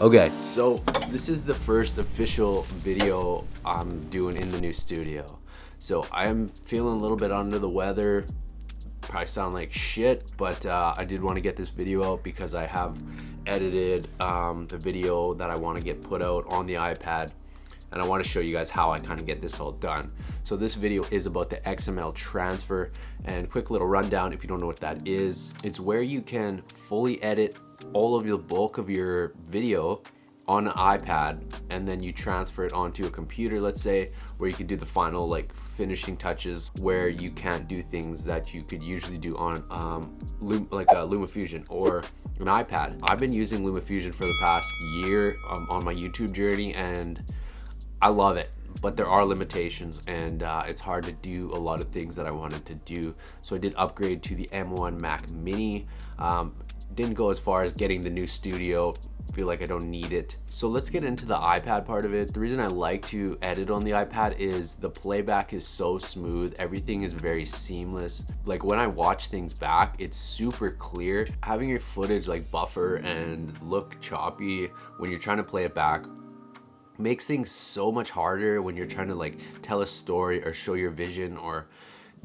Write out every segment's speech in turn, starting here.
Okay, so this is the first official video I'm doing in the new studio. So I'm feeling a little bit under the weather. Probably sound like shit, but I did want to get this video out because I have edited the video that I want to get put out on the iPad, and I want to show you guys how I kind of get this all done. So this video is about the XML transfer, and quick little rundown if you don't know what that is. It's where you can fully edit all of the bulk of your video on an iPad, and then you transfer it onto a computer, let's say, where you can do the final like finishing touches, where you can't do things that you could usually do on like a Lumafusion or an iPad. I've been using Lumafusion for the past year on my YouTube journey, and I love it, but there are limitations, and it's hard to do a lot of things that I wanted to do. So I did upgrade to the M1 Mac Mini. Didn't go as far as getting the new studio. Feel like I don't need it. So let's get into the iPad part of it. The reason I like to edit on the iPad is the playback is so smooth. Everything is very seamless. Like when I watch things back, it's super clear. Having your footage like buffer and look choppy when you're trying to play it back makes things so much harder when you're trying to like tell a story or show your vision, or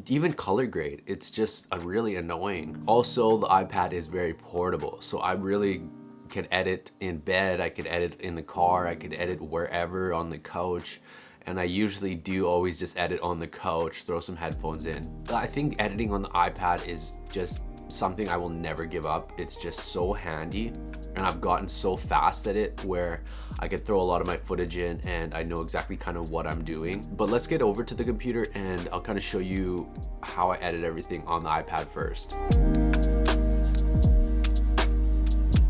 even color grade. It's just really annoying. Also, the iPad is very portable, so I really can edit in bed, I could edit in the car, I could edit wherever, on the couch, and I usually do always just edit on the couch, throw some headphones in. I think editing on the iPad is just something I will never give up. It's just so handy, and I've gotten so fast at it where I could throw a lot of my footage in and I know exactly kind of what I'm doing. But let's get over to the computer and I'll kind of show you how I edit everything on the iPad first.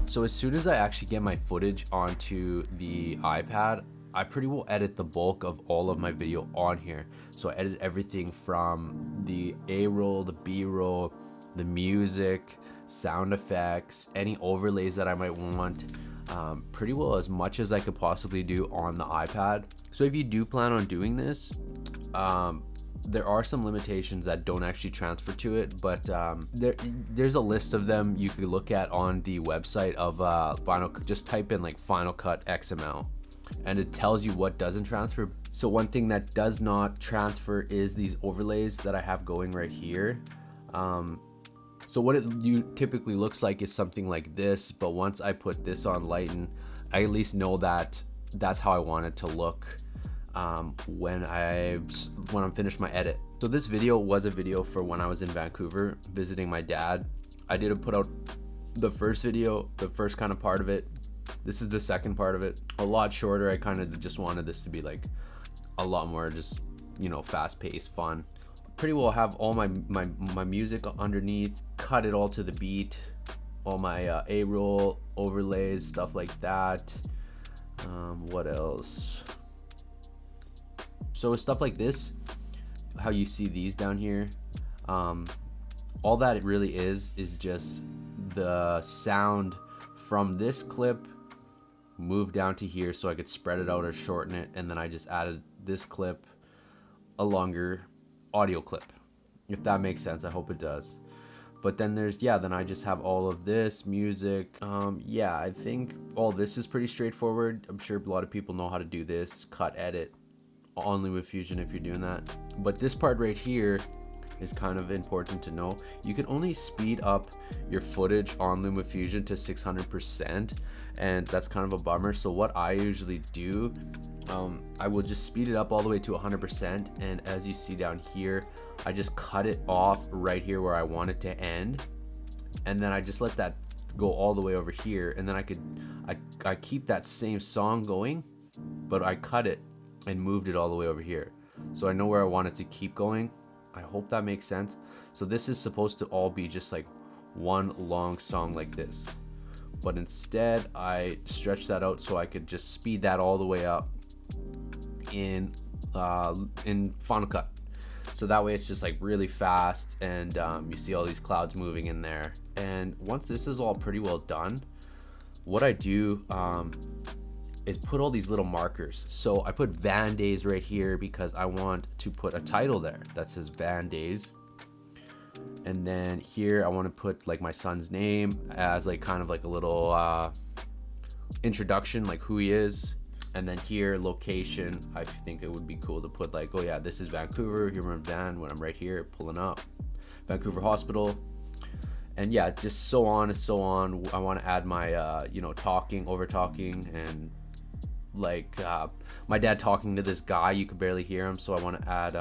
So as soon as I actually get my footage onto the iPad, I pretty well edit the bulk of all of my video on here. So I edit everything from the A-roll, the B-roll, the music, sound effects, any overlays that I might want, pretty well as much as I could possibly do on the iPad. So if you do plan on doing this, there are some limitations that don't actually transfer to it, but there's a list of them you could look at on the website of just type in like Final Cut XML, and it tells you what doesn't transfer. So one thing that does not transfer is these overlays that I have going right here. So what it typically looks like is something like this, but once I put this on Lighten, I at least know that that's how I want it to look when I'm finished my edit. So this video was a video for when I was in Vancouver visiting my dad. I did put out the first video, the first kind of part of it. This is the second part of it, a lot shorter. I kind of just wanted this to be like a lot more just, you know, fast-paced, fun. Pretty well have all my music underneath, cut it all to the beat, all my A-roll overlays, stuff like that. What else? So with stuff like this, how you see these down here, all that it really is just the sound from this clip moved down to here so I could spread it out or shorten it, and then I just added this clip, a longer audio clip, if that makes sense. I hope it does. But then then I just have all of this music. Yeah, I think all this is pretty straightforward. I'm sure a lot of people know how to do this, cut, edit on Lumafusion if you're doing that. But this part right here is kind of important to know. You can only speed up your footage on Lumafusion to 600%, and that's kind of a bummer. So what I usually do, I will just speed it up all the way to 100%, and as you see down here, I just cut it off right here where I want it to end, and then I just let that go all the way over here, and then I keep that same song going, but I cut it and moved it all the way over here, so I know where I want it to keep going. I hope that makes sense. So this is supposed to all be just like one long song like this, but instead I stretched that out so I could just speed that all the way up in Final Cut. So that way it's just like really fast, and you see all these clouds moving in there. And once this is all pretty well done, what I do is put all these little markers. So I put Van Days right here because I want to put a title there that says Van Days. And then here I want to put like my son's name as like kind of like a little introduction, like who he is. And then here, location, I think it would be cool to put like, oh yeah, this is Vancouver, here in van when I'm right here pulling up, Vancouver Hospital. And yeah, just so on and so on. I want to add my, you know, talking, over talking, and like my dad talking to this guy, you could barely hear him. So I want to add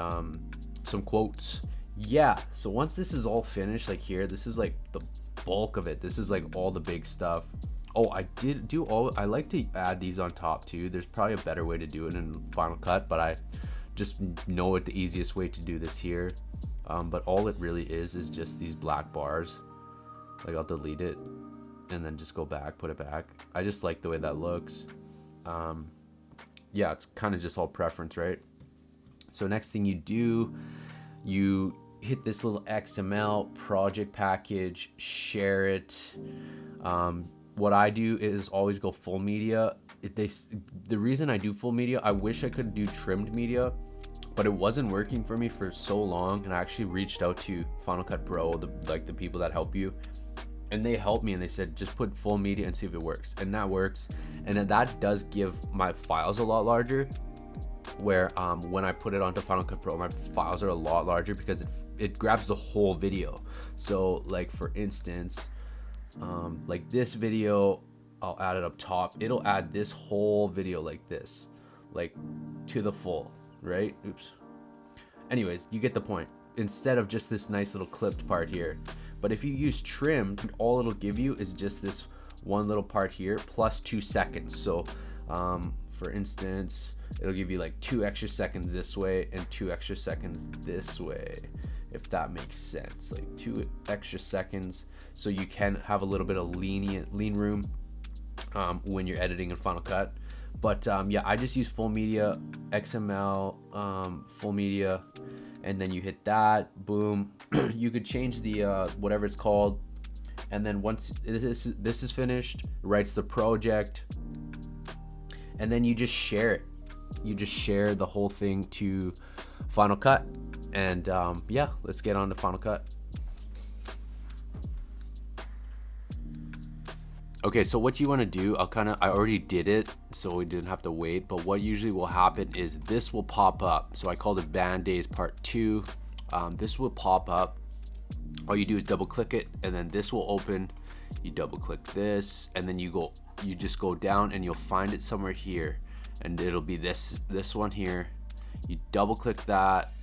some quotes. Yeah, so once this is all finished, like here, this is like the bulk of it. This is like all the big stuff. Oh, I like to add these on top too. There's probably a better way to do it in Final Cut, but I just know it the easiest way to do this here. But all it really is just these black bars. Like I'll delete it and then just go back, put it back. I just like the way that looks. Yeah, it's kind of just all preference, right? So next thing you do, you hit this little XML project package, share it. What I do is always go full media. The reason I do full media, I wish I could do trimmed media, but it wasn't working for me for so long. And I actually reached out to FinalCutPro, the people that help you, and they helped me and they said just put full media and see if it works. And that works, and then that does give my files a lot larger, where when I put it onto Final Cut Pro, my files are a lot larger because it grabs the whole video. So like for instance, like this video, I'll add it up top. It'll add this whole video like this, like to the full, right? Oops. Anyways, you get the point. Instead of just this nice little clipped part here. But if you use trimmed, all it'll give you is just this one little part here plus 2 seconds. So for instance, it'll give you like 2 extra seconds this way and 2 extra seconds this way, if that makes sense. Like 2 extra seconds, so you can have a little bit of lean room when you're editing in Final Cut. But yeah, I just use full media, XML, full media, and then you hit that, boom. You could change the whatever it's called, and then once this is finished, it writes the project, and then you just share it. You just share the whole thing to Final Cut, and yeah, let's get on to Final Cut. Okay, so what you want to do, I already did it, so we didn't have to wait, but what usually will happen is this will pop up. So I called it Band Days Part 2. This will pop up. All you do is double click it, and then this will open. You double click this, and then you just go down and you'll find it somewhere here, and it'll be this one here. You double click that,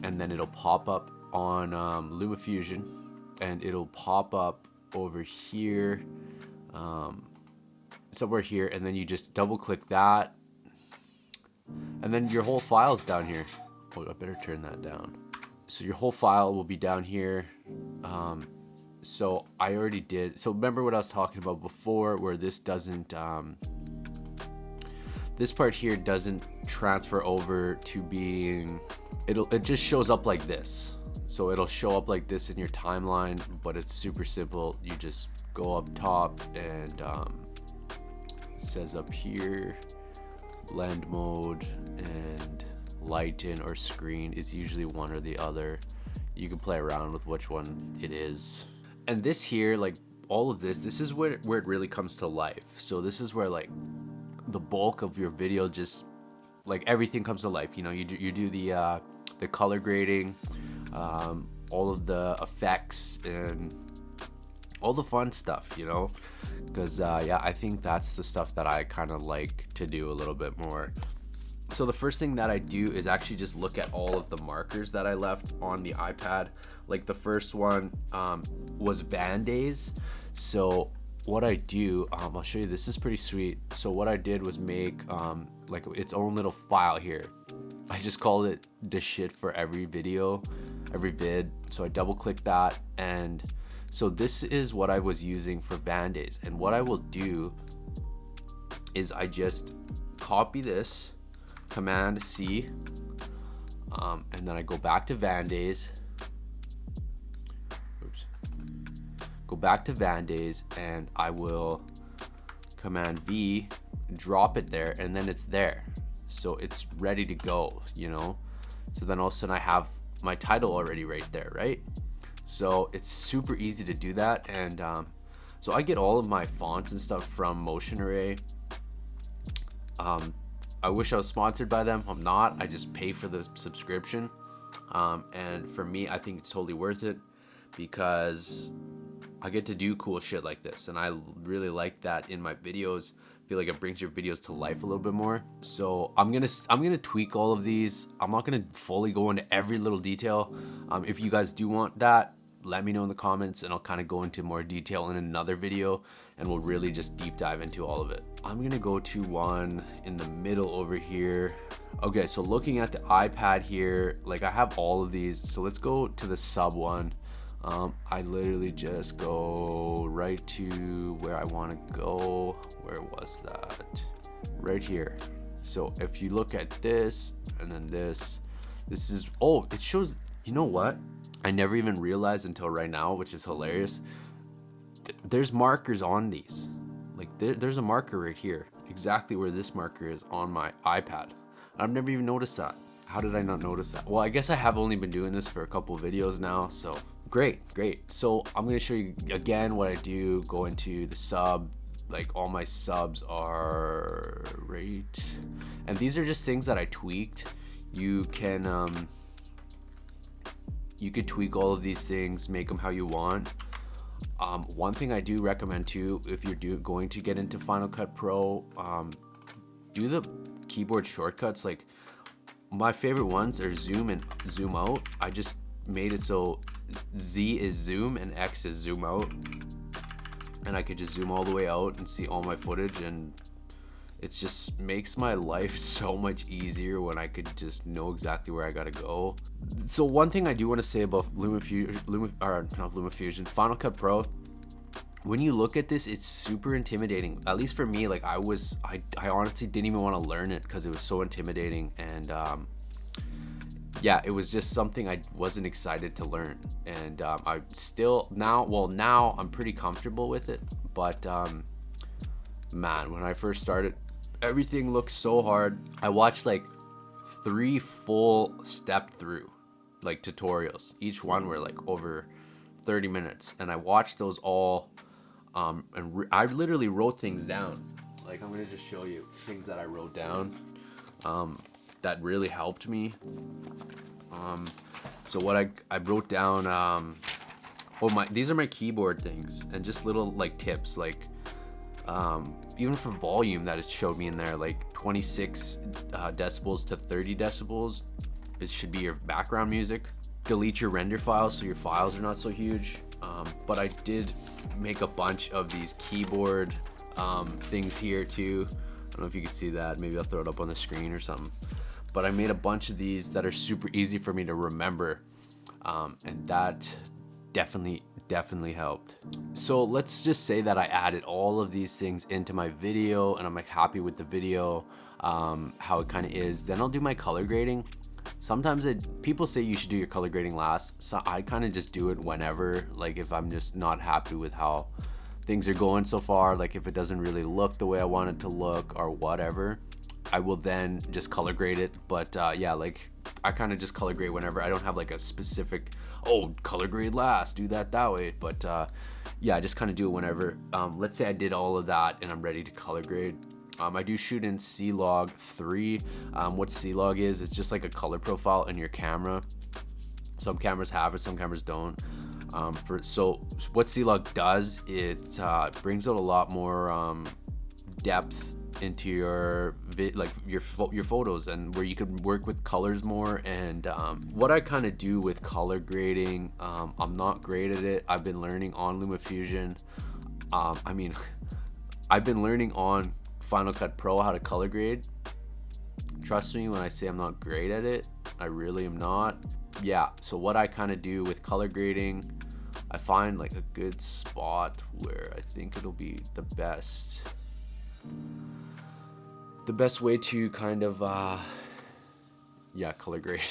and then it'll pop up on Lumafusion, and it'll pop up over here, somewhere here, and then you just double click that, and then your whole file's down here. Oh, I better turn that down. So your whole file will be down here. So I already did. So remember what I was talking about before, where this doesn't, this part here doesn't transfer over to being, it just shows up like this. So it'll show up like this in your timeline, but it's super simple. You just go up top, and it says up here, blend mode and lighten or screen. It's usually one or the other. You can play around with which one it is. And this here, like all of this is where it really comes to life. So this is where like the bulk of your video, just like everything comes to life. You know, you do the color grading, all of the effects and all the fun stuff, you know, because yeah, I think that's the stuff that I kind of like to do a little bit more. So the first thing that I do is actually just look at all of the markers that I left on the iPad. Like the first one was Band Days. So what I do, I'll show you, this is pretty sweet. So what I did was make like its own little file here. I just called it the shit for every video, every vid. So I double click that, and so this is what I was using for Band Days. And what I will do is I just copy this, Command C, and then I go back to Band Days. Oops. Go back to Band Days, and I will Command V, drop it there, and then it's there. So it's ready to go, you know? So then all of a sudden I have my title already right there, right? So it's super easy to do that, and So I get all of my fonts and stuff from Motion Array. I wish I was sponsored by them. I'm not. I just pay for the subscription. And for me, I think it's totally worth it because I get to do cool shit like this, and I really like that in my videos. I feel like it brings your videos to life a little bit more. So I'm gonna tweak all of these. I'm not gonna fully go into every little detail. If you guys do want that, let me know in the comments, and I'll kind of go into more detail in another video, and we'll really just deep dive into all of it. I'm gonna go to one in the middle over here. Okay, so looking at the iPad here, like I have all of these. So let's go to the sub one. I literally just go right to where I want to go. Where was that? Right here. So if you look at this and then this is, oh, it shows, you know what? I never even realized until right now, which is hilarious. There's markers on these. Like there's a marker right here, exactly where this marker is on my iPad. I've never even noticed that. How did I not notice that? Well, I guess I have only been doing this for a couple of videos now, so great. So I'm gonna show you again what I do. Go into the sub, like all my subs are right, and these are just things that I tweaked. You can you could tweak all of these things, make them how you want. One thing I do recommend too, if you're going to get into Final Cut Pro, do the keyboard shortcuts. Like my favorite ones are zoom and zoom out. I just made it so Z is zoom and X is zoom out, and I could just zoom all the way out and see all my footage, and it just makes my life so much easier when I could just know exactly where I gotta go. So one thing I do want to say about Lumafusion, Final Cut Pro, when you look at this, it's super intimidating. At least for me, like I honestly didn't even want to learn it because it was so intimidating, and yeah, it was just something I wasn't excited to learn. And I still now I'm pretty comfortable with it, but man, when I first started, everything looked so hard. I watched like 3 full step through like tutorials. Each one were like over 30 minutes, and I watched those all, and I literally wrote things down. Like I'm gonna just show you things that I wrote down that really helped me. So what I wrote down, these are my keyboard things, and just little like tips, like even for volume that it showed me in there, like 26 decibels to 30 decibels, it should be your background music. Delete your render files so your files are not so huge. But I did make a bunch of these keyboard things here too. I don't know if you can see that. Maybe I'll throw it up on the screen or something. But I made a bunch of these that are super easy for me to remember, and that definitely helped. So let's just say that I added all of these things into my video, and I'm like happy with the video, how it kind of is. Then I'll do my color grading. Sometimes people say you should do your color grading last, so I kind of just do it whenever, like if I'm just not happy with how things are going so far, like if it doesn't really look the way I want it to look or whatever, I will then just color grade it. But yeah, like I kind of just color grade whenever. I don't have like a specific, oh, color grade last, do that way. But yeah, I just kind of do it whenever. Let's say I did all of that and I'm ready to color grade. I do shoot in C-Log 3. What C-Log is, it's just like a color profile in your camera. Some cameras have it, some cameras don't. So what C-Log does, it brings out a lot more depth into your photos, and where you can work with colors more. And what I kind of do with color grading, I'm not great at it. I've been learning on Lumafusion. I mean, I've been learning on Final Cut Pro how to color grade. Trust me when I say I'm not great at it. I really am not. Yeah, so what I kind of do with color grading, I find like a good spot where I think it'll be the best way to kind of color grade.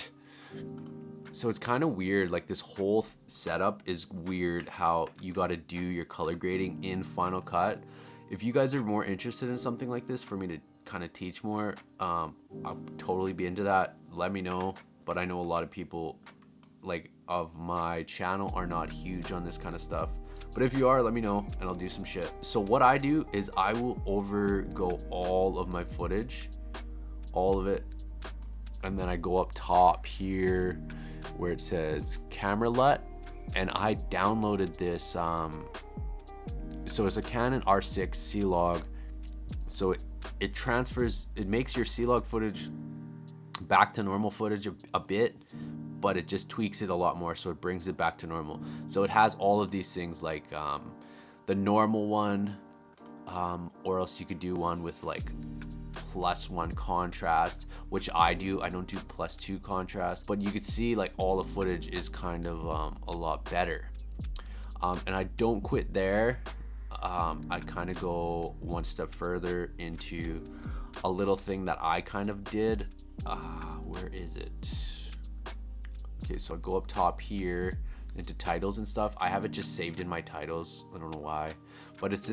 So it's kind of weird, like this whole setup is weird, how you got to do your color grading in Final Cut. If you guys are more interested in something like this for me to kind of teach more, I'll totally be into that. Let me know. But I know a lot of people like of my channel are not huge on this kind of stuff, But if you are, let me know and I'll do some shit. So what I do is I will overgo all of my footage, all of it, and then I go up top here where it says camera LUT, and I downloaded this. So it's a Canon R6 C-Log. So it transfers, it makes your C-Log footage back to normal footage a bit, but it just tweaks it a lot more, so it brings it back to normal. So it has all of these things like the normal one, or else you could do one with like +1 contrast, which I do. I don't do +2 contrast, but you could see like all the footage is kind of a lot better. And I don't quit there. I kind of go one step further into a little thing that I kind of did. Where is it? Okay, so I go up top here into titles and stuff. I have it just saved in my titles. I don't know why, but it's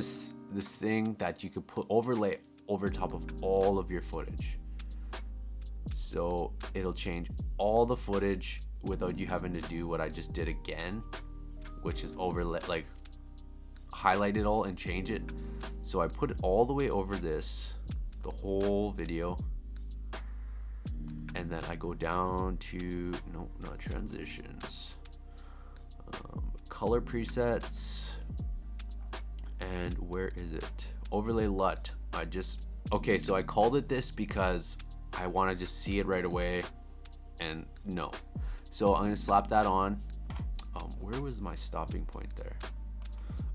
this thing that you could put overlay over top of all of your footage. So it'll change all the footage without you having to do what I just did again, which is overlay, like highlight it all and change it. So I put it all the way over this, the whole video, and then I go down to, no, not transitions, color presets, and where is it? Overlay LUT. Okay, so I called it this because I want to just see it right away, and no. So I'm gonna slap that on. Where was my stopping point there?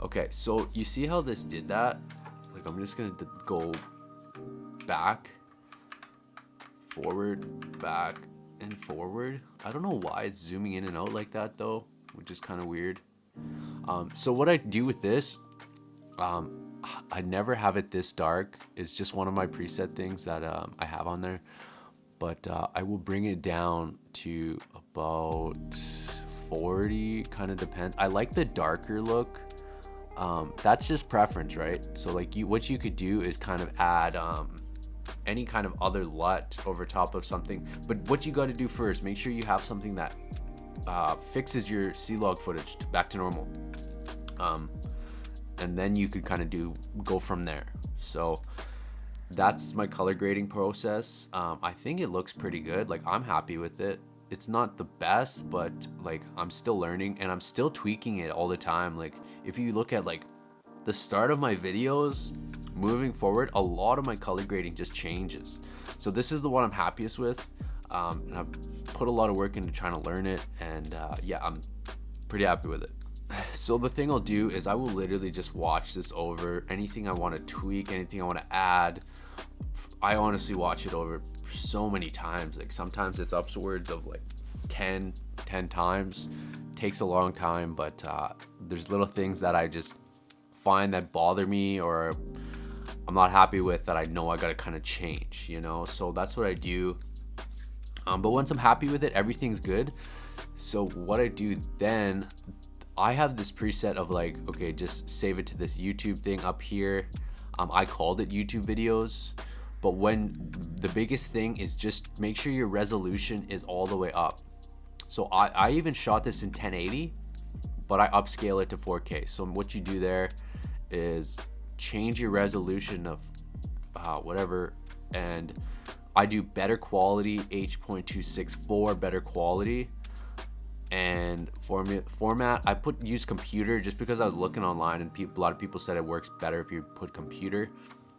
Okay, so you see how this did that? Like, I'm just gonna go back, forward, back, and forward. I don't know why it's zooming in and out like that though, which is kind of weird. So what I do with this, I never have it this dark. It's just one of my preset things that I have on there, but I will bring it down to about 40, kind of depends. I like the darker look. That's just preference, right? So like what you could do is kind of add any kind of other LUT over top of something, but what you got to do first, make sure you have something that fixes your C-Log footage back to normal, and then you could kind of go from there. So that's my color grading process. I think it looks pretty good. Like, I'm happy with it. It's not the best, but like, I'm still learning and I'm still tweaking it all the time. Like, if you look at like the start of my videos moving forward, a lot of my color grading just changes. So this is the one I'm happiest with, and I've put a lot of work into trying to learn it, and yeah, I'm pretty happy with it. So the thing I'll do is I will literally just watch this over. Anything I want to tweak, anything I want to add, I honestly watch it over so many times. Like, sometimes it's upwards of like 10 times. Takes a long time, but there's little things that I just find that bother me or I'm not happy with that I know I gotta kind of change, you know? So that's what I do. But once I'm happy with it, everything's good. So what I do then, I have this preset of like, okay, just save it to this YouTube thing up here. I called it YouTube videos, but the biggest thing is just make sure your resolution is all the way up. So I even shot this in 1080, but I upscale it to 4K. So what you do there is change your resolution of whatever, and I do better quality, H.264 better quality, and format I use computer just because I was looking online and a lot of people said it works better if you put computer.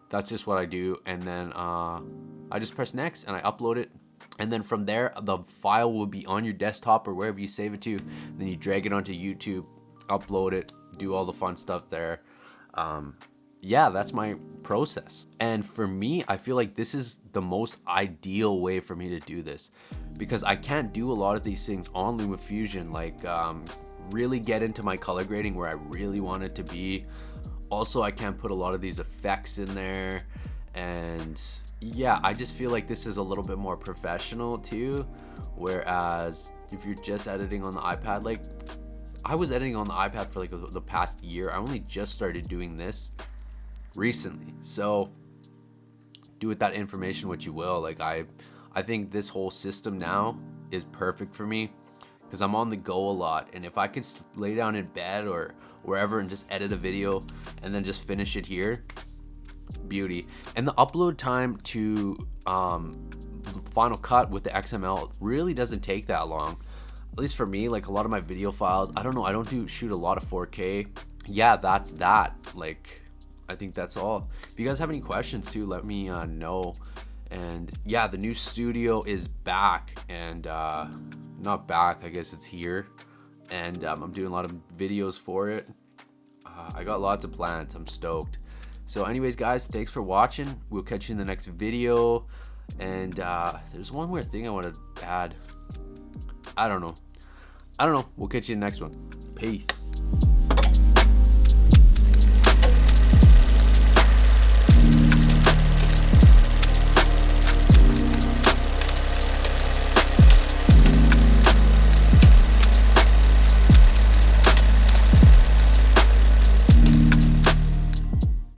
That's just what I do, and then I just press next and I upload it, and then from there the file will be on your desktop or wherever you save it to. Then you drag it onto YouTube, upload it, do all the fun stuff there. Yeah, that's my process. And for me, I feel like this is the most ideal way for me to do this, because I can't do a lot of these things on Lumafusion, like really get into my color grading where I really want it to be. Also, I can't put a lot of these effects in there, and yeah, I just feel like this is a little bit more professional too. Whereas if you're just editing on the iPad, like I was editing on the iPad for like the past year. I only just started doing this recently, so do with that information what you will. Like I think this whole system now is perfect for me, because I'm on the go a lot, and if I could lay down in bed or wherever and just edit a video and then just finish it here, beauty. And the upload time to Final Cut with the XML really doesn't take that long, at least for me. Like a lot of my video files, I don't know, I don't shoot a lot of 4K. Yeah, that's that. Like, I think that's all. If you guys have any questions too, let me know. And yeah, the new studio is back, and not back, I guess it's here, and I'm doing a lot of videos for it. I got lots of plans. I'm stoked. So anyways, guys, thanks for watching. We'll catch you in the next video. And there's one more thing I want to add. I don't know. We'll catch you in the next one. Peace.